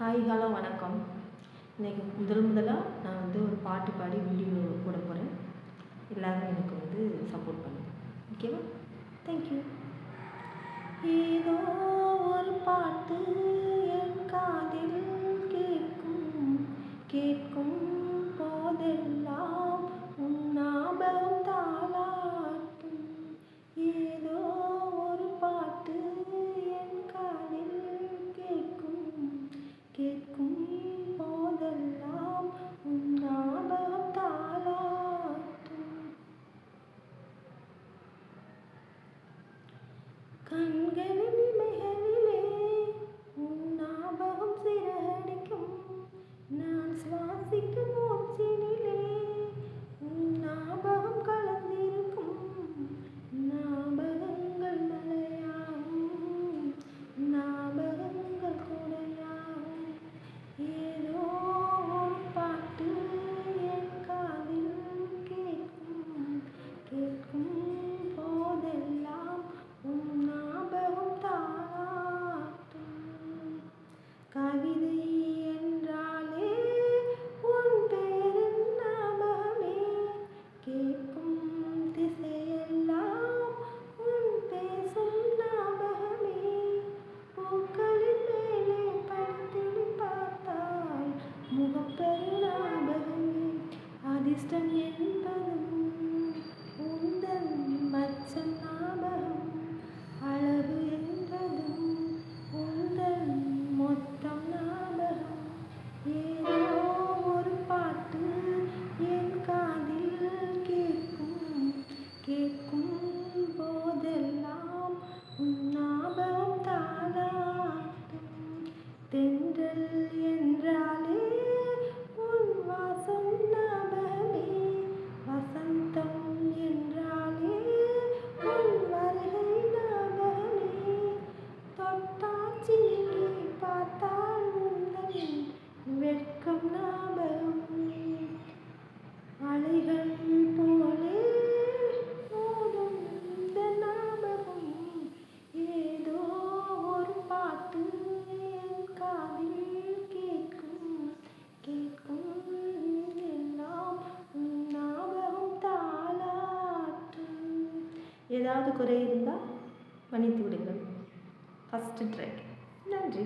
Hi hello வணக்கம். இன்றைக்கி முதலாக நான் ஒரு பாட்டு பாடி வீடியோ போட போகிறேன். எல்லோரும் எனக்கு சப்போர்ட் பண்ணுங்கள். ஓகேவா? தேங்க்யூ. ஏதோ ஒரு பாட்டு என் காதில் கேட்கும் கேட்கும் போதெல்லாம் உன் ஞாபகம் தாளாட்டும். ஏதோ ஒரு பாட்டு என் காதில் கேட்கும் கேட்கும் போதெல்லாம் உன் ஞாபகம் தாளாட்டும். கண்களின் இமைகளிலே உன் ஞாபகம் சிறகடிக்கும். நான் சுவாசிக்கும் மூச்சினிலே உன் ஞாபகம் கலந்திருக்கும். ஞாபகங்கள் மலையாகும், ஞாபகங்கள் குடையாகும். ஏதோ ஒரு பாட்டு என் காதில் கேட்கும் கேட்கும் போதெல்லாம் உன் ஞாபகம் தாளாட்டும். கவிதை என்றாலே உன் பேரின் ஞாபகமே. கேட்கும் திசையெல்லாம் உன் பேசும் ஞாபகமே. பூக்களின் மேலே படுத்தினி பார்த்தால் முகப்பெரு ஞாபகமே. அதிர்ஷ்டம் என்பதும் உந்தன் மச்சம் ஞாபகம். அழகு என்பதும் உந்தன் மொத்தம் ஞாபகம். ஏதோ ஒரு பாட்டு என் காதில் கேட்கும் கேட்கும் போதெல்லாம் உன் ஞாபகம் தாளாட்டும். தென்றல் என்றாலே உன் வாசம் ஞாபகமே. வசந்தம் என்றாலே உன் வருகை ஞாபகமே. தொட்டாச்சினிலே பார்த்தால் உந்தன் வெட்கம் ஞாபகம். அலைகள் போலே ஓடும் இந்த ஞாபகம். ஏதோ ஒரு பாட்டு என் காதில் கேட்கும் கேட்கும் எல்லாம் உன் ஞாபகம் தாளாட்டும். ஏதாவது குறை இருந்தால் மன்னித்து விடுங்கள். First try. நன்றி.